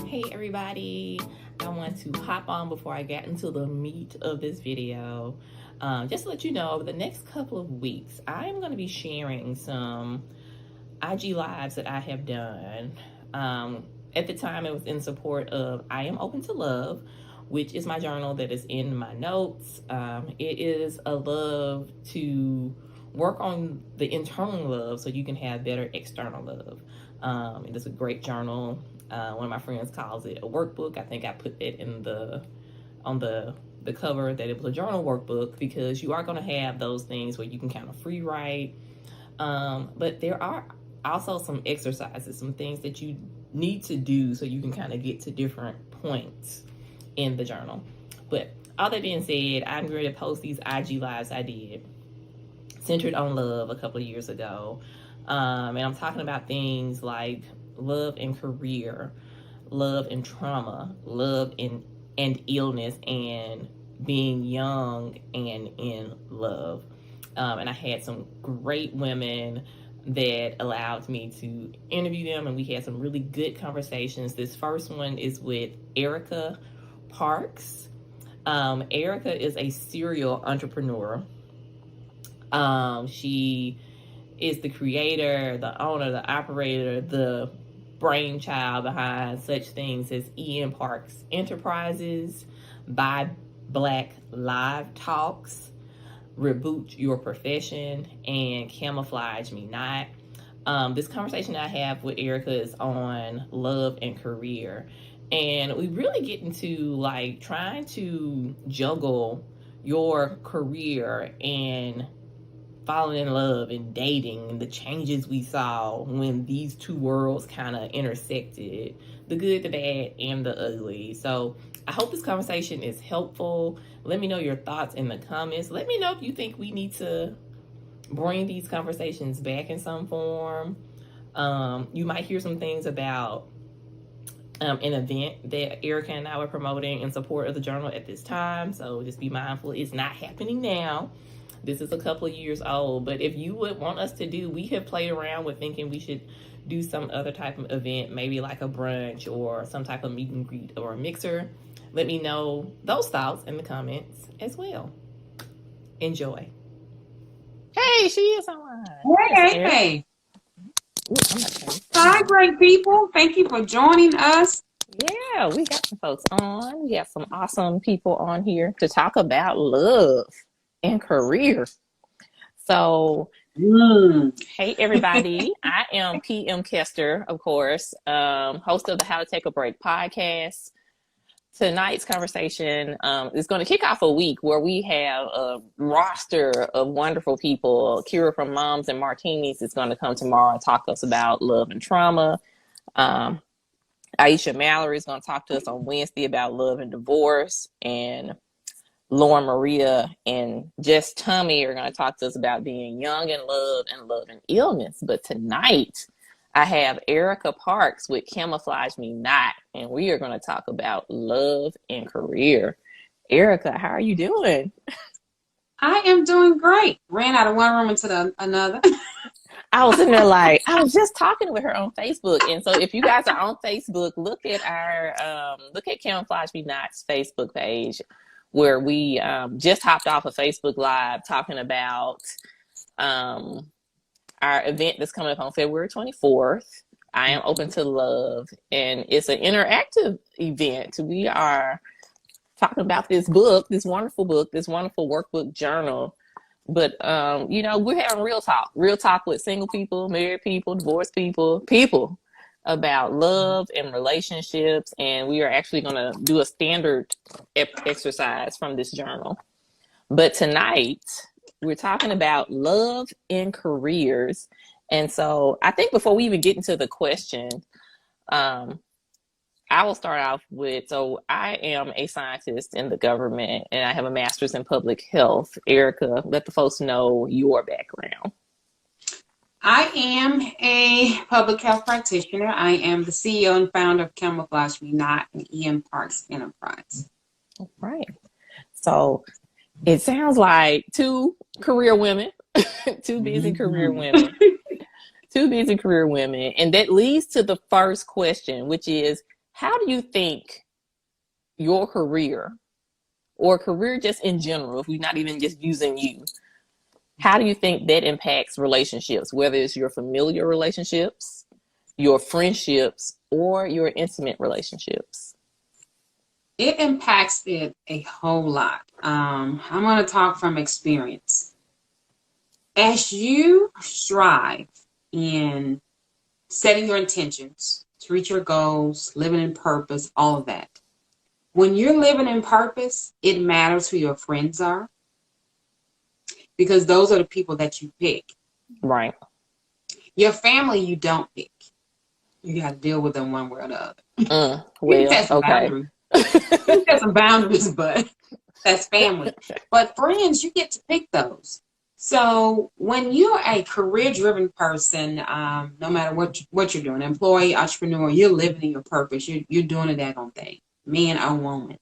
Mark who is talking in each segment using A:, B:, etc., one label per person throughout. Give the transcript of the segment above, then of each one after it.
A: Hey everybody, I want to hop on before I get into the meat of this video. Just to let you know, over the next couple of weeks, I'm going to be sharing some IG lives that I have done. At the time, it was in support of I Am Open to Love, which is my journal that is in my notes. It is a love to work on the internal love so you can have better external love. It is a great journal. One of my friends calls it a workbook. I think I put it on the cover that it was a journal workbook because you are going to have those things where you can kind of free write. But there are also some exercises, some things that you need to do so you can kind of get to different points in the journal. But all that being said, I'm going to post these IG lives I did centered on love a couple of years ago. And I'm talking about things like love and career, love and trauma, love and illness, and being young and in love. And I had some great women that allowed me to interview them, and we had some really good conversations. This first one is with Erica Parks. Erica is a serial entrepreneur. She is the creator, the owner, the operator, the brainchild behind such things as EM Parks Enterprises, Buy Black Live Talks, Reboot Your Profession, and Camouflage Me Not. This conversation I have with Erica is on love and career. And we really get into like trying to juggle your career and falling in love and dating and the changes we saw when these two worlds kind of intersected, the good, the bad, and the ugly. So I hope this conversation is helpful. Let me know your thoughts in the comments. Let me know if you think we need to bring these conversations back in some form. You might hear some things about an event that Erica and I were promoting in support of the journal at this time. So just be mindful, it's not happening now. This is a couple of years old, but if you would want us to do, we have played around with thinking we should do some other type of event, maybe like a brunch or some type of meet and greet or a mixer. Let me know those thoughts in the comments as well. Enjoy. Hey, she is online.
B: Hey. Hi, great people. Thank you for joining us.
A: Yeah, we got some folks on. We have some awesome people on here to talk about love and career. So, hey everybody, I am PM Kester, of course, host of the How to Take a Break podcast. Tonight's conversation is going to kick off a week where we have a roster of wonderful people. Kira from Moms and Martinis is going to come tomorrow and talk to us about love and trauma. Aisha Mallory is going to talk to us on Wednesday about love and divorce, and Lauren Maria and Jess Tummy are going to talk to us about being young in love and love and illness. But tonight, I have Erica Parks with Camouflage Me Not, and we are going to talk about love and career. Erica, how are you doing?
B: I am doing great. Ran out of one room into another.
A: I was in there like, I was just talking with her on Facebook. And so if you guys are on Facebook, look at Camouflage Me Not's Facebook page, where we just hopped off of Facebook Live talking about our event that's coming up on February 24th. I Am Open to Love, and it's an interactive event. We are talking about this book, this wonderful workbook journal. But, we're having real talk with single people, married people, divorced people about love and relationships, and we are actually going to do a standard exercise from this journal. But tonight, we're talking about love and careers. And so I think before we even get into the question, I will start off with, so I am a scientist in the government, and I have a master's in public health. Erica, let the folks know your background.
B: I am a public health practitioner. I am the CEO and founder of Camouflage Me Not and EM Parks Enterprise.
A: All right. So it sounds like two career women, two busy career women. Two busy career women. And that leads to the first question, which is, how do you think your career or career just in general, if we're not even just using you, how do you think that impacts relationships, whether it's your familiar relationships, your friendships, or your intimate relationships?
B: It impacts it a whole lot. I'm going to talk from experience. As you strive in setting your intentions to reach your goals, living in purpose, all of that. When you're living in purpose, it matters who your friends are, because those are the people that you pick.
A: Right.
B: Your family, you don't pick. You got to deal with them one way or the other.
A: Well,
B: you can set some
A: okay.
B: boundaries. You can set some boundaries, but that's family. But friends, you get to pick those. So when you're a career-driven person, no matter what you're doing, employee, entrepreneur, you're living in your purpose. You're doing a daggone thing, man or woman.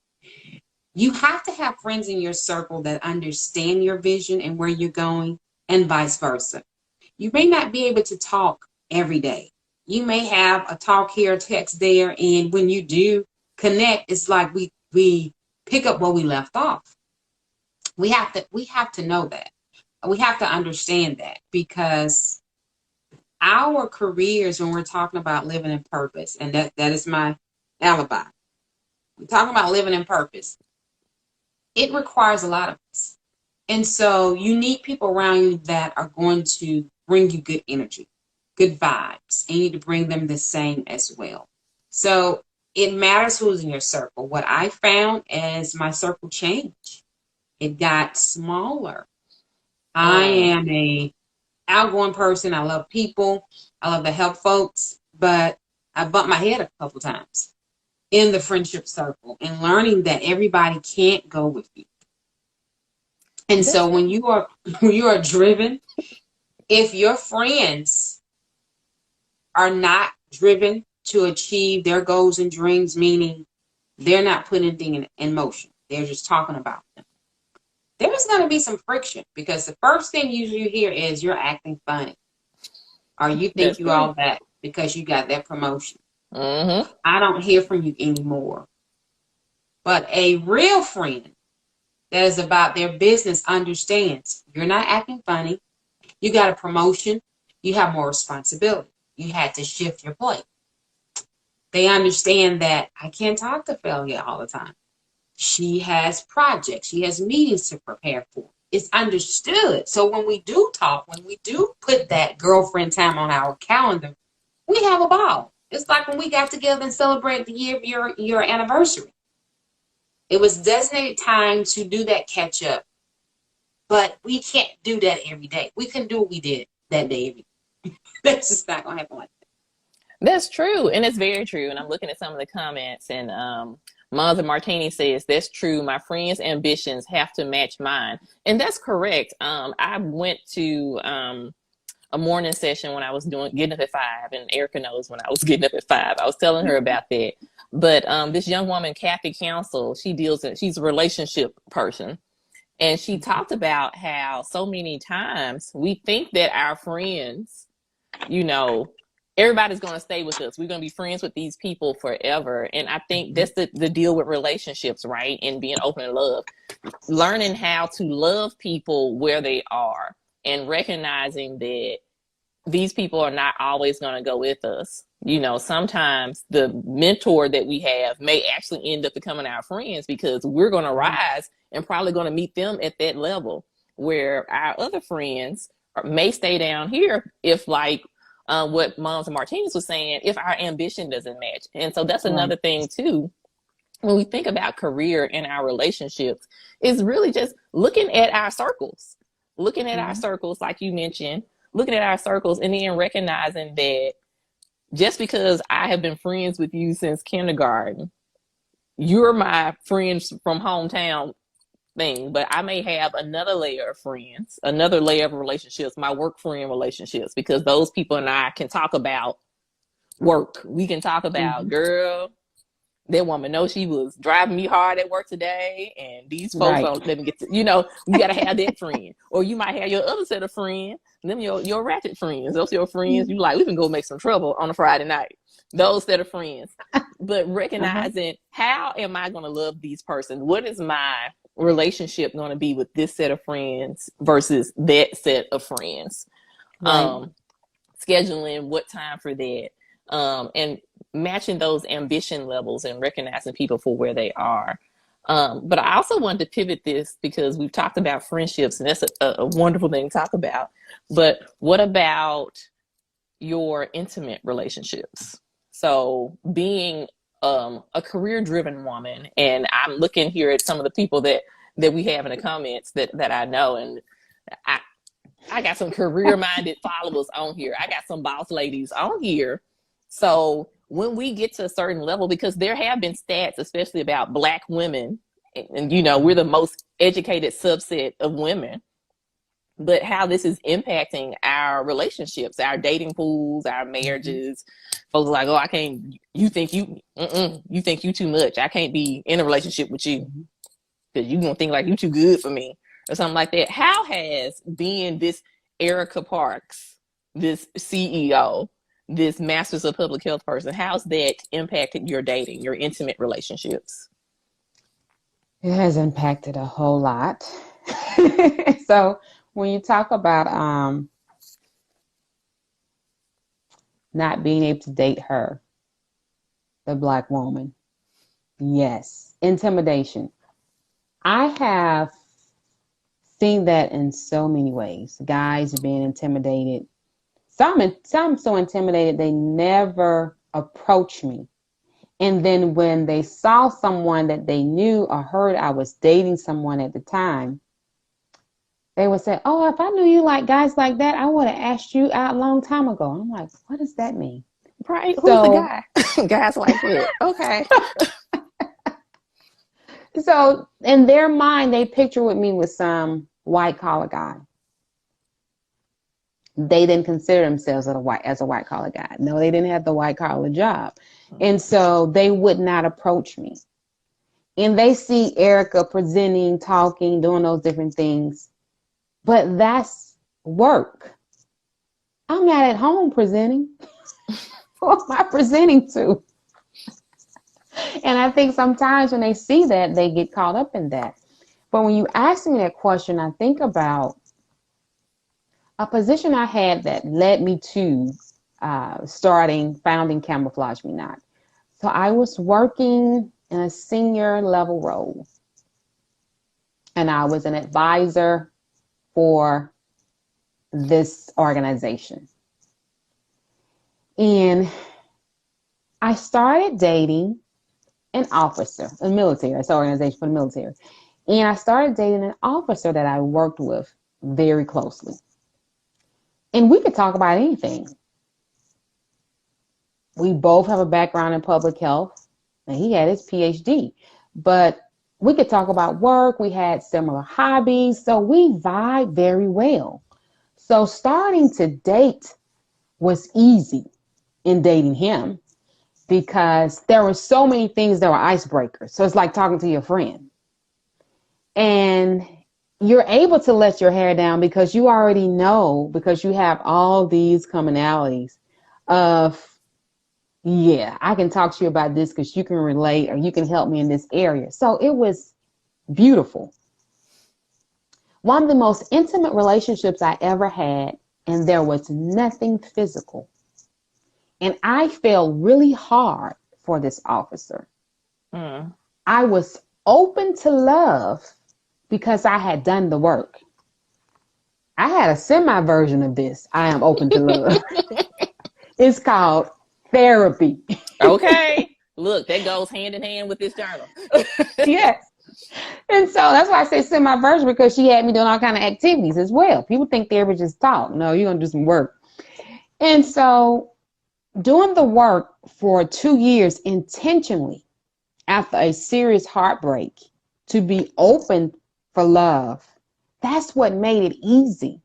B: You have to have friends in your circle that understand your vision and where you're going, and vice versa. You may not be able to talk every day. You may have a talk here, a text there, and when you do connect, it's like we pick up where we left off. We have to know that. We have to understand that, because our careers, when we're talking about living in purpose, and that is my alibi. We're talking about living in purpose. It requires a lot of us. And so you need people around you that are going to bring you good energy, good vibes, and you need to bring them the same as well. So it matters who's in your circle. What I found as my circle changed, it got smaller. I am a outgoing person. I love people. I love to help folks, but I bumped my head a couple times in the friendship circle and learning that everybody can't go with you. And so when you are driven, if your friends are not driven to achieve their goals and dreams, meaning they're not putting anything in motion, they're just talking about them, there's going to be some friction, because the first thing you hear is you're acting funny, or you think you all that because you got that promotion.
A: Mm-hmm.
B: I don't hear from you anymore. But a real friend that is about their business understands you're not acting funny. You got a promotion. You have more responsibility. You had to shift your plate. They understand that I can't talk to Failure all the time. She has projects. She has meetings to prepare for. It's understood. So when we do talk, when we do put that girlfriend time on our calendar, we have a ball. It's like when we got together and celebrated the year of your anniversary. It was designated time to do that catch up. But we can't do that every day. We couldn't do what we did that day every day. That's just not going to happen like that.
A: That's true. And it's very true. And I'm looking at some of the comments, and Monza Martini says, that's true. My friends' ambitions have to match mine. And that's correct. I went to a morning session when I was getting up at 5, and Erica knows when I was getting up at 5. I was telling her about that. But this young woman, Kathy Council, she's a relationship person. And she talked about how so many times we think that our friends, everybody's going to stay with us. We're going to be friends with these people forever. And I think that's the deal with relationships, right? And being open and love. Learning how to love people where they are, and recognizing that these people are not always going to go with us. Sometimes the mentor that we have may actually end up becoming our friends, because we're going to rise and probably going to meet them at that level, where our other friends may stay down here if, like what Moms and Martinez was saying, if our ambition doesn't match. And so that's another thing too, when we think about career and our relationships, is really just looking at our circles, our circles, like you mentioned, looking at our circles, and then recognizing that just because I have been friends with you since kindergarten, you're my friends from hometown thing, but I may have another layer of friends, another layer of relationships, my work friend relationships, because those people and I can talk about work. We can talk about, girl, that woman knows she was driving me hard at work today, and these folks don't let me get to, you got to have that friend. Or you might have your other set of friends, them your ratchet friends. Those your friends, you like, we can go make some trouble on a Friday night. those that are friends. But recognizing how am I going to love these persons? What is my relationship going to be with this set of friends versus that set of friends?
B: Right.
A: Scheduling what time for that, and matching those ambition levels and recognizing people for where they are. But I also wanted to pivot this because we've talked about friendships, and that's a wonderful thing to talk about. But what about your intimate relationships? So being a career-driven woman, and I'm looking here at some of the people that we have in the comments that I know, and I got some career-minded followers on here. I got some boss ladies on here. So when we get to a certain level, because there have been stats, especially about Black women, and you know, we're the most educated subset of women, but how this is impacting our relationships, our dating pools, our marriages. Folks are like, oh, I can't, you think you too much. I can't be in a relationship with you because you gonna think like you too good for me or something like that. How has being this Erica Parks, this CEO, this Masters of Public Health person, how's that impacted your dating, your intimate relationships?
B: It has impacted a whole lot. So when you talk about not being able to date her, the Black woman, yes, intimidation. I have seen that in so many ways. Guys being intimidated. Some so intimidated they never approach me. And then when they saw someone that they knew or heard I was dating someone at the time, they would say, oh, if I knew you like guys like that, I would have asked you out a long time ago. I'm like, what does that mean?
A: Right? Who's the guy? Guys like that. Okay.
B: So in their mind, they picture with me with some white collar guy. They didn't consider themselves as a white collar guy. No, they didn't have the white collar job. And so they would not approach me. And they see Erica presenting, talking, doing those different things. But that's work. I'm not at home presenting. Who am I presenting to? And I think sometimes when they see that, they get caught up in that. But when you ask me that question, I think about a position I had that led me to founding Camouflage Me Not. So I was working in a senior level role, and I was an advisor for this organization. And I started dating an officer, a military, it's an organization for the military. And I started dating an officer that I worked with very closely. And we could talk about anything. We both have a background in public health, and he had his PhD. But we could talk about work. We had similar hobbies, so we vibe very well. So starting to date was easy in dating him because there were so many things that were icebreakers. So it's like talking to your friend. And you're able to let your hair down because you already know, because you have all these commonalities of, yeah, I can talk to you about this because you can relate or you can help me in this area. So it was beautiful. One of the most intimate relationships I ever had, and there was nothing physical. And I fell really hard for this officer. I was open to love because I had done the work. I had a semi version of this. I am open to love. It's called therapy.
A: Okay. Look, that goes hand in hand with this journal.
B: Yes. And so that's why I say semi version, because she had me doing all kind of activities as well. People think therapy just talk. No, you're going to do some work. And so doing the work for 2 years intentionally after a serious heartbreak to be open for love, that's what made it easy.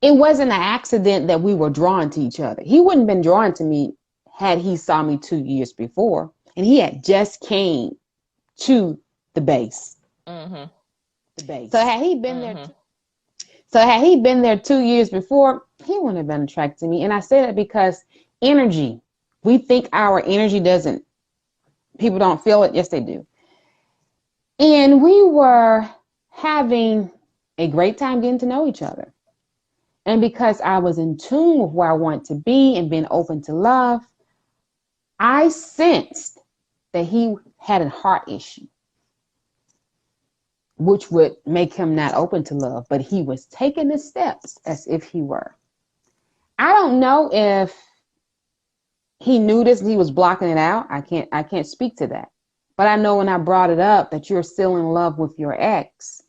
B: It wasn't an accident that we were drawn to each other. He wouldn't have been drawn to me had he saw me 2 years before, and he had just came to the base. The base. So had he been there, had he been there 2 years before, he wouldn't have been attracted to me. And I say that because energy
C: We think our energy doesn't, people don't feel it. Yes, they do. And we were having a great time getting to know each other. And because I was in tune with where I want to be and being open to love, I sensed that he had a heart issue, which would make him not open to love, but he was taking the steps as if he were. I don't know if he knew this and he was blocking it out. I can't speak to that. But I know when I brought it up that you're still in love with your ex,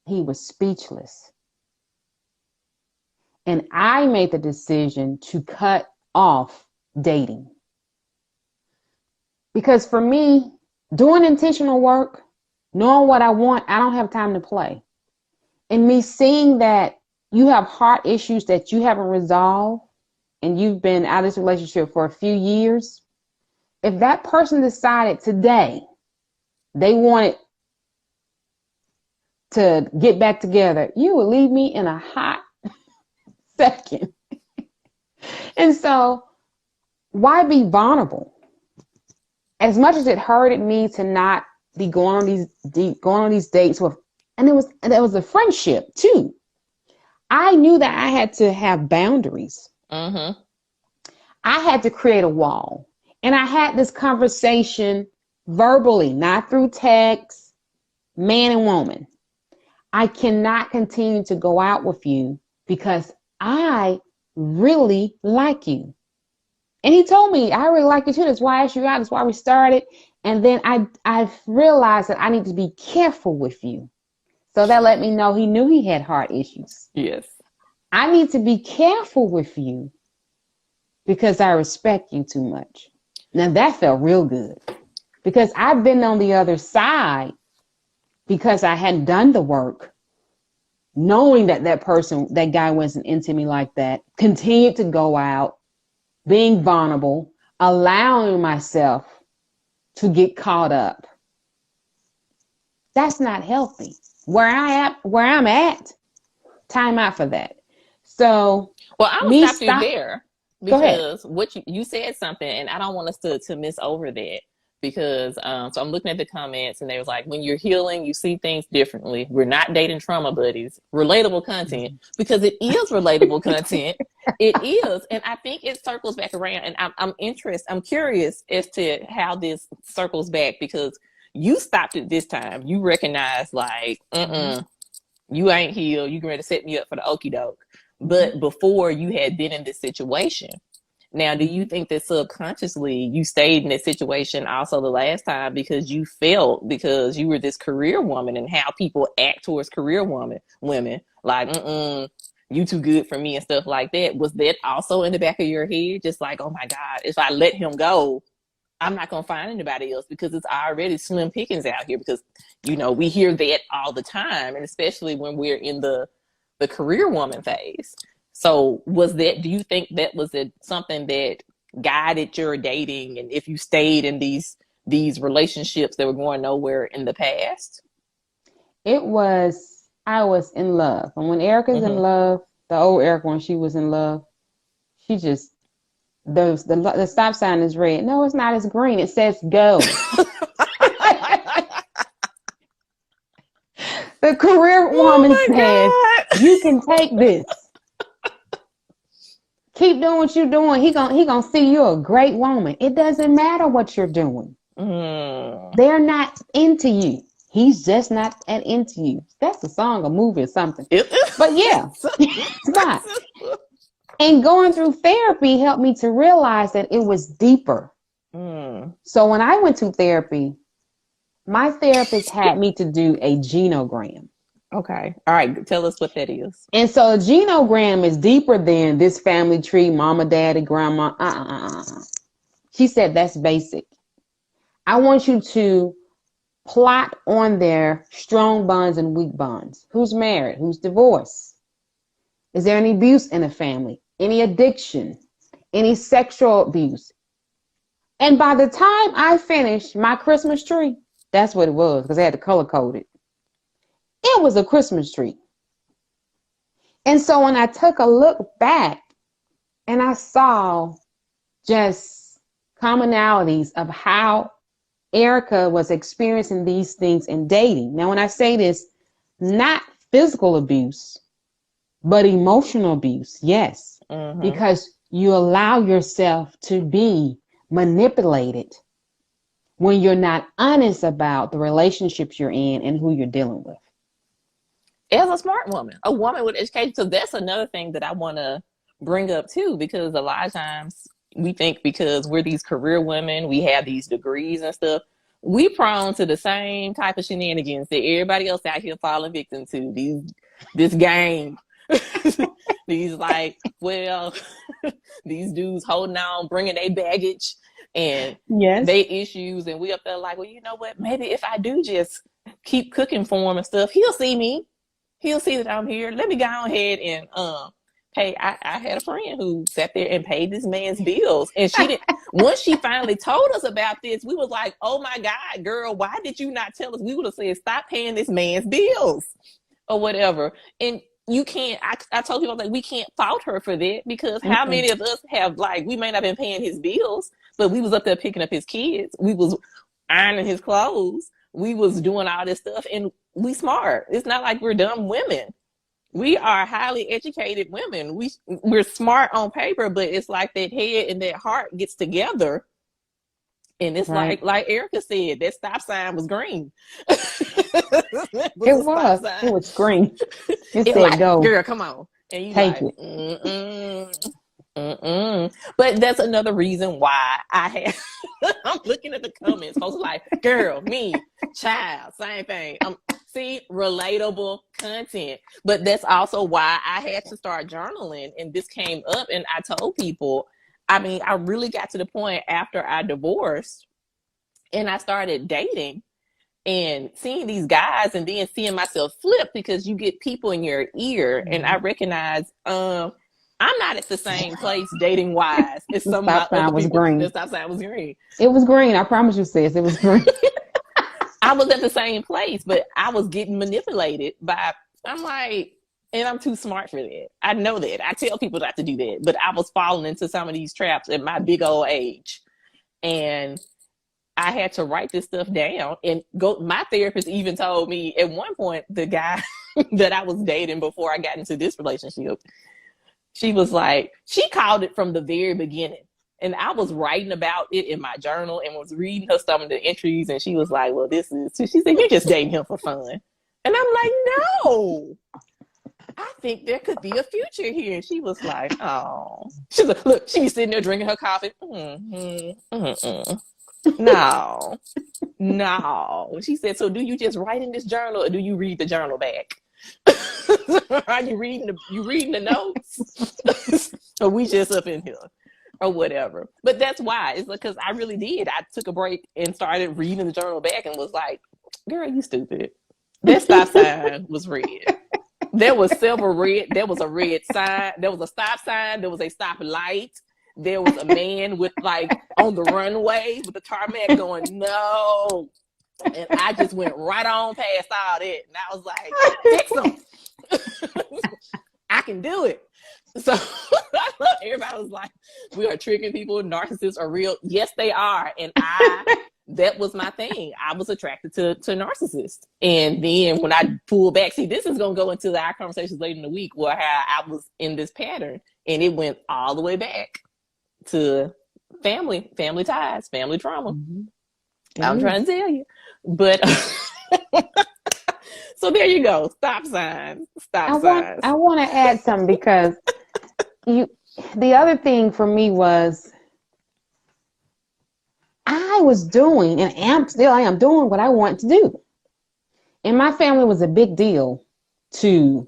C: he was speechless. And I made the decision to cut off dating. Because for me, doing intentional work, knowing what I want, I don't have time to play. And me seeing that you have heart issues that you haven't resolved and you've been out of this relationship for a few years, if that person decided today they wanted to get back together, you would leave me in a hot second. And so why be vulnerable? As much as it hurted me to not be going on these dates with, and there was a friendship too. I knew that I had to have boundaries.
A: Mm-hmm.
C: I had to create a wall. And I had this conversation verbally, not through text, man and woman. I cannot continue to go out with you because I really like you. And he told me, I really like you too. That's why I asked you out. That's why we started. And then I realized that I need to be careful with you. So that let me know he knew he had heart issues.
A: Yes.
C: I need to be careful with you because I respect you too much. Now that felt real good because I've been on the other side because I hadn't done the work, knowing that that guy wasn't into me like that, continued to go out, being vulnerable, allowing myself to get caught up. That's not healthy. Where I'm at, time out for that. So,
A: well, I will stop you there because what you said something, and I don't want us to miss over that because so I'm looking at the comments and they was like, when you're healing, you see things differently. We're not dating trauma buddies. Relatable content, because it is relatable content. It is, and I think it circles back around. And I'm curious as to how this circles back because you stopped it this time. You recognized like, you ain't healed. You ready to set me up for the okie doke. But before you had been in this situation. Now, do you think that subconsciously you stayed in that situation also the last time because you felt, because you were this career woman and how people act towards career women, like, you too good for me and stuff like that? Was that also in the back of your head? Just like, oh my God, if I let him go, I'm not going to find anybody else because it's already slim pickings out here because, we hear that all the time. And especially when we're in the career woman phase. So do you think that was something that guided your dating? And if you stayed in these relationships that were going nowhere in the past?
C: I was in love. And when Erica's in love, the old Erica, when she was in love, she just, the stop sign is red. No, it's not. It's green. It says go. The career woman says, you can take this. Keep doing what you're doing. He gonna see you're a great woman. It doesn't matter what you're doing. They're not into you. He's just not into you. That's a song, a movie, or something. But yeah, it's not. And going through therapy helped me to realize that it was deeper. So when I went to therapy, my therapist had me to do a genogram.
A: Okay. All right. Tell us what that is.
C: And so a genogram is deeper than this family tree, mama, daddy, grandma. She said, that's basic. I want you to plot on there strong bonds and weak bonds. Who's married? Who's divorced? Is there any abuse in the family? Any addiction? Any sexual abuse? And by the time I finished my Christmas tree, that's what it was, because I had to color code it. It was a Christmas tree. And so when I took a look back and I saw just commonalities of how Erica was experiencing these things in dating. Now, when I say this, not physical abuse, but emotional abuse, yes, because you allow yourself to be manipulated when you're not honest about the relationships you're in and who you're dealing with.
A: As a smart woman, a woman with education. So that's another thing that I want to bring up too, because a lot of times we think because we're these career women, we have these degrees and stuff, we prone to the same type of shenanigans that everybody else out here falling victim to. This game. These like, well, these dudes holding on, bringing their baggage and they issues, and we up there like, well, you know what? Maybe if I do just keep cooking for him and stuff, he'll see me. He'll see that I'm here. Let me go ahead and pay. I had a friend who sat there and paid this man's bills, and she didn't. Once she finally told us about this, we was like, "Oh my God, girl, why did you not tell us?" We would have said, "Stop paying this man's bills," or whatever. And you can't. I told people like we can't fault her for that, because how many of us have, like, we may not have been paying his bills, but we was up there picking up his kids. We was ironing his clothes. We was doing all this stuff, and we smart. It's not like we're dumb women. We are highly educated women. We're smart on paper, but it's like that head and that heart gets together. And it's like Erica said, that stop sign was green.
C: It was green. It said
A: like,
C: go.
A: Girl, come on. And you
C: take
A: like,
C: it.
A: But that's another reason why I'm looking at the comments. Folks like, girl, me, child, same thing. See, relatable content. But that's also why I had to start journaling. And this came up, and I told people, I mean, I really got to the point after I divorced and I started dating and seeing these guys, and then seeing myself flip, because you get people in your ear. And I recognize I'm not at the same place dating wise as some of my other people. The stop sign was green.
C: It was green. I promise you, sis. It was green.
A: I was at the same place, but I was getting manipulated by, I'm like, and I'm too smart for that. I know that. I tell people not to do that, but I was falling into some of these traps at my big old age. And I had to write this stuff down and go. My therapist even told me at one point, the guy that I was dating before I got into this relationship, she was like, she called it from the very beginning. And I was writing about it in my journal and was reading her some of the entries. And she was like, well, she said, you're just dating him for fun. And I'm like, no, I think there could be a future here. And she was like, oh. She's like, look, she be sitting there drinking her coffee. No. She said, so do you just write in this journal, or do you read the journal back? Are you reading the notes? Or we just up in here or whatever? But that's why. It's because I really did. I took a break and started reading the journal back and was like, girl, you stupid. That stop sign was red. There was several red. There was a red sign. There was a stop sign. There was a stop light. There was a man with, like, on the runway with the tarmac going, no. And I just went right on past all that. And I was like, fix them. I can do it. So everybody was like, we are tricking people. Narcissists are real. Yes, they are. And that was my thing. I was attracted to narcissists. And then when I pulled back, see, this is going to go into our conversations later in the week, where how I was in this pattern. And it went all the way back to family ties, family trauma. I'm trying to tell you. But so there you go. Stop signs. I
C: want to add something, because the other thing for me was, I was doing, and I am doing what I want to do. And my family was a big deal to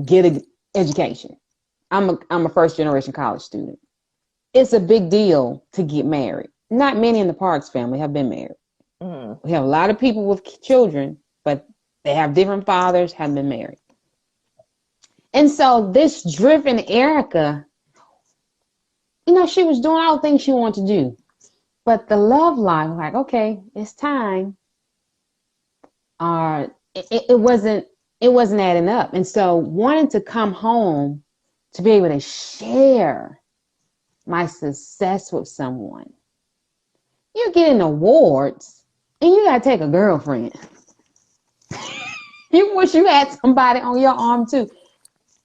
C: get an education. I'm a first generation college student. It's a big deal to get married. Not many in the Parks family have been married. We have a lot of people with children, but they have different fathers, haven't been married. And so this driven Erica, she was doing all the things she wanted to do. But the love life, like, okay, it's time. It wasn't adding up. And so wanting to come home to be able to share my success with someone. You're getting awards and you gotta take a girlfriend. You wish you had somebody on your arm too.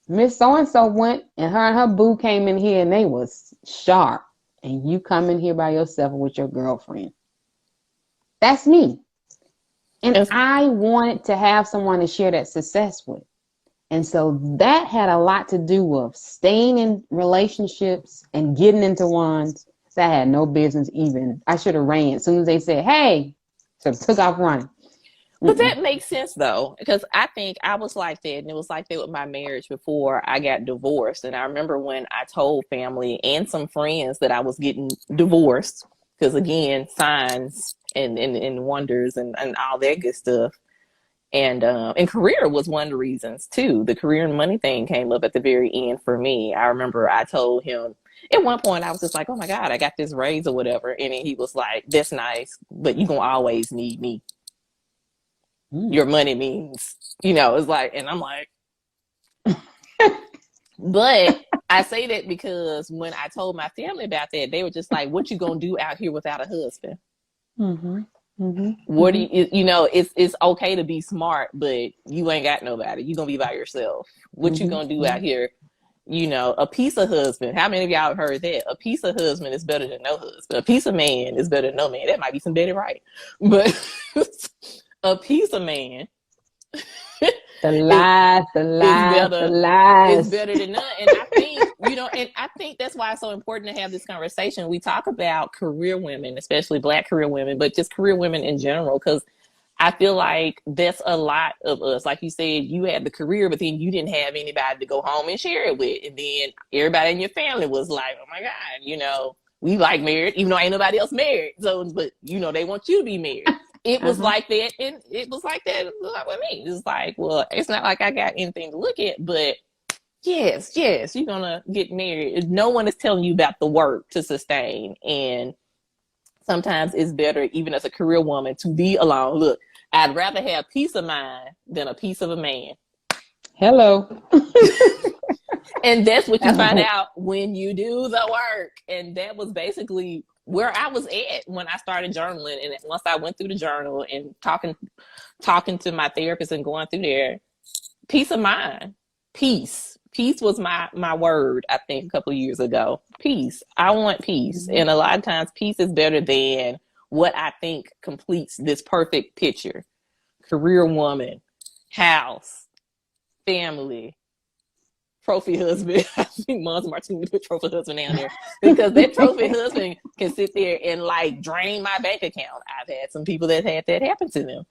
C: Miss So-and-so went and her boo came in here and they was sharp. And you come in here by yourself with your girlfriend. That's me. And I wanted to have someone to share that success with. And so that had a lot to do with staying in relationships and getting into ones that I had no business even. I should have ran as soon as they said, hey, so took off running.
A: But that makes sense though, because I think I was like that, and it was like that with my marriage before I got divorced. And I remember when I told family and some friends that I was getting divorced, because again, signs and wonders and all that good stuff. And career was one of the reasons too. The career and money thing came up at the very end for me. I remember I told him at one point, I was just like, oh my God, I got this raise or whatever. And he was like, that's nice, but you're going to always need me. Your money means, it's like, and I'm like, but I say that because when I told my family about that, they were just like, what you going to do out here without a husband?
C: Mm-hmm. Mm-hmm.
A: What do you, it's okay to be smart, but you ain't got nobody. You're going to be by yourself. What you going to do out here? A piece of husband. How many of y'all have heard that? A piece of husband is better than no husband. A piece of man is better than no man. That might be some Betty Wright. But a piece of man.
C: The lies.
A: It's better than none. And I think, and I think that's why it's so important to have this conversation. We talk about career women, especially Black career women, but just career women in general, because I feel like that's a lot of us. Like you said, you had the career, but then you didn't have anybody to go home and share it with. And then everybody in your family was like, oh my God, we like married, even though ain't nobody else married. So, but they want you to be married. It was like that, and it was like that with me. It's like, well, it's not like I got anything to look at, but yes, you're gonna get married. No one is telling you about the work to sustain, and sometimes it's better, even as a career woman, to be alone. Look, I'd rather have peace of mind than a piece of a man.
C: Hello.
A: And that's what you find out when you do the work. And that was basically where I was at when I started journaling. And once I went through the journal and talking to my therapist and going through there, peace of mind, peace was my word, I think, a couple of years ago. Peace. I want peace. And a lot of times peace is better than what I think completes this perfect picture. Career woman, house, family, trophy husband. I think Mons Martinez put trophy husband down there because that trophy husband can sit there and like drain my bank account. I've had some people that had that happen to them,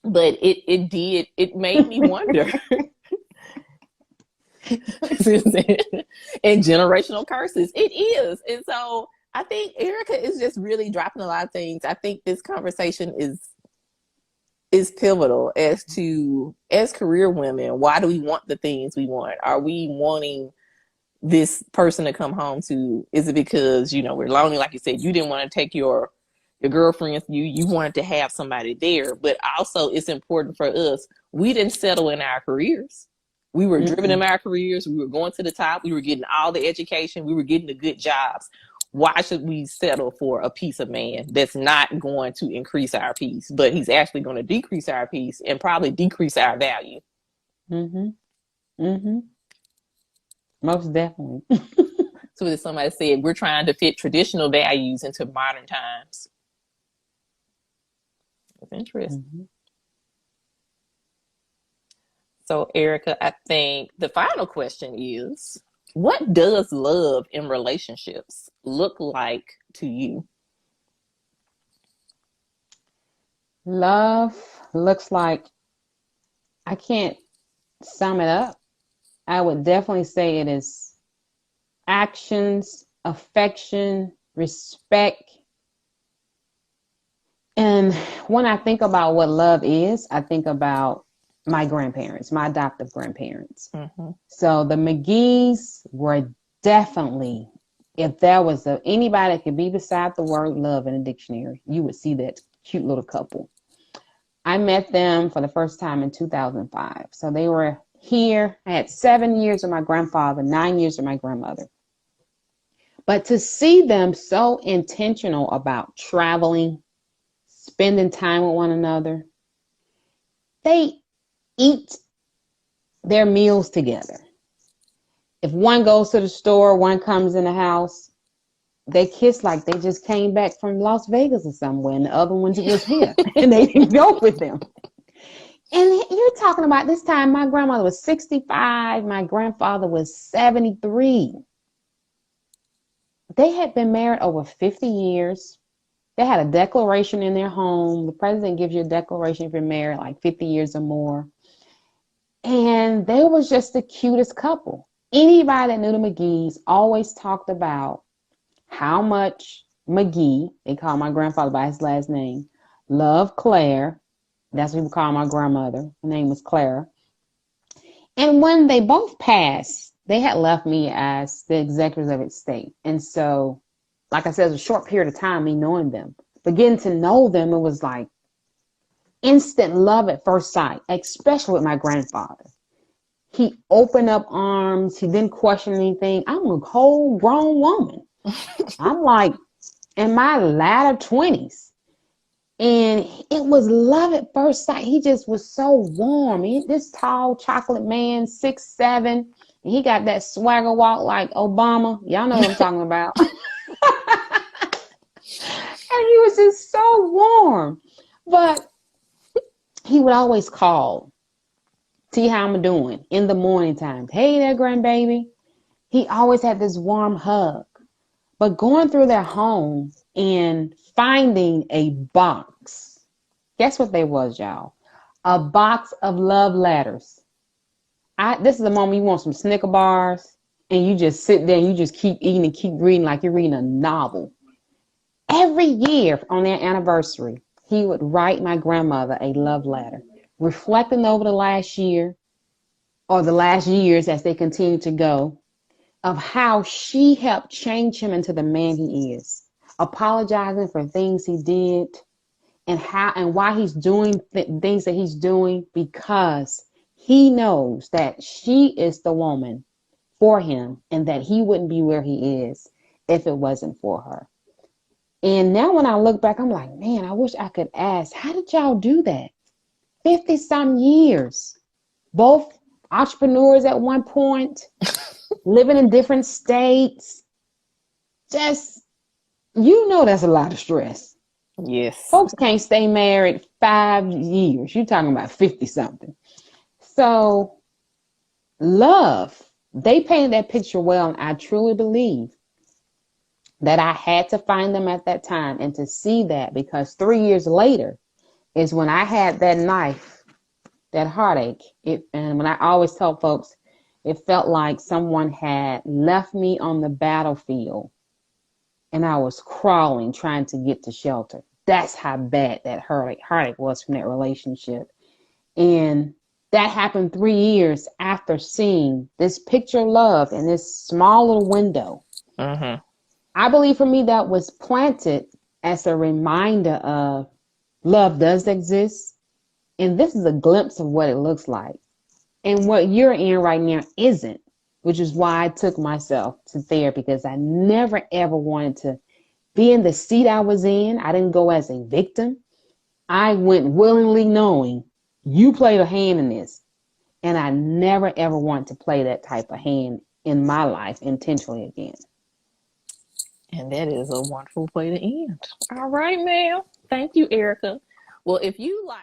A: but it made me wonder. And generational curses. It is. And so I think Erica is just really dropping a lot of things. I think this conversation is pivotal as career women. Why do we want the things we want? Are we wanting this person to come home to? Is it because, we're lonely? Like you said, you didn't want to take your girlfriends. You wanted to have somebody there, but also it's important for us. We didn't settle in our careers. We were driven in our careers. We were going to the top. We were getting all the education. We were getting the good jobs. Why should we settle for a piece of man that's not going to increase our peace, but he's actually going to decrease our peace and probably decrease our value?
C: Most definitely.
A: So as somebody said, we're trying to fit traditional values into modern times. That's interesting. So Erica, I think the final question is, what does love in relationships look like to you?
C: Love looks like, I can't sum it up. I would definitely say it is actions, affection, respect. And when I think about what love is, I think about my grandparents, my adoptive grandparents. So the McGees were definitely, if there was anybody that could be beside the word love in a dictionary, you would see that cute little couple. I met them for the first time in 2005. So they were here. I had 7 years with my grandfather, 9 years with my grandmother. But to see them so intentional about traveling, spending time with one another, they eat their meals together. If one goes to the store, one comes in the house, they kiss like they just came back from Las Vegas or somewhere, and the other one was here, and they didn't go with them. And you're talking about this time, my grandmother was 65, my grandfather was 73. They had been married over 50 years. They had a declaration in their home. The president gives you a declaration if you're married like 50 years or more. And they was just the cutest couple. Anybody that knew the McGees always talked about how much McGee, they call my grandfather by his last name, loved Claire. That's what we call my grandmother. Her name was Clara. And when they both passed, they had left me as the executors of estate. And so, like I said, it was a short period of time, me knowing them. But getting to know them, it was like instant love at first sight, especially with my grandfather. He opened up arms. He didn't question anything. I'm a whole grown woman. I'm like in my latter 20s. And it was love at first sight. He just was so warm. This tall chocolate man, 6'7", and he got that swagger walk like Obama. Y'all know what I'm talking about. And he was just so warm. But he would always call, see how I'm doing in the morning time. Hey there, grandbaby. He always had this warm hug. But going through their home and finding a box, guess what they was, y'all? A box of love letters. This is the moment you want some Snicker bars, and you just sit there and you just keep eating and keep reading like you're reading a novel. Every year on their anniversary, he would write my grandmother a love letter, reflecting over the last year or the last years as they continue to go, of how she helped change him into the man he is, apologizing for things he did and how and why he's doing things that he's doing, because he knows that she is the woman for him and that he wouldn't be where he is if it wasn't for her. And now when I look back, I'm like, man, I wish I could ask, how did y'all do that? 50 some years, both entrepreneurs at one point, living in different states. Just, that's a lot of stress.
A: Yes.
C: Folks can't stay married 5 years. You're talking about 50 something. So love, they painted that picture well. And I truly believe that I had to find them at that time and to see that, because 3 years later is when I had that knife, that heartache. And when I always tell folks, it felt like someone had left me on the battlefield and I was crawling, trying to get to shelter. That's how bad that heartache was from that relationship. And that happened 3 years after seeing this picture of love in this small little window.
A: Mm-hmm.
C: I believe for me that was planted as a reminder of love does exist. And this is a glimpse of what it looks like. And what you're in right now isn't, which is why I took myself to therapy, because I never, ever wanted to be in the seat I was in. I didn't go as a victim. I went willingly knowing you played a hand in this. And I never, ever want to play that type of hand in my life intentionally again.
A: And that is a wonderful way to end. All right, ma'am. Thank you, Erica. Well, if you like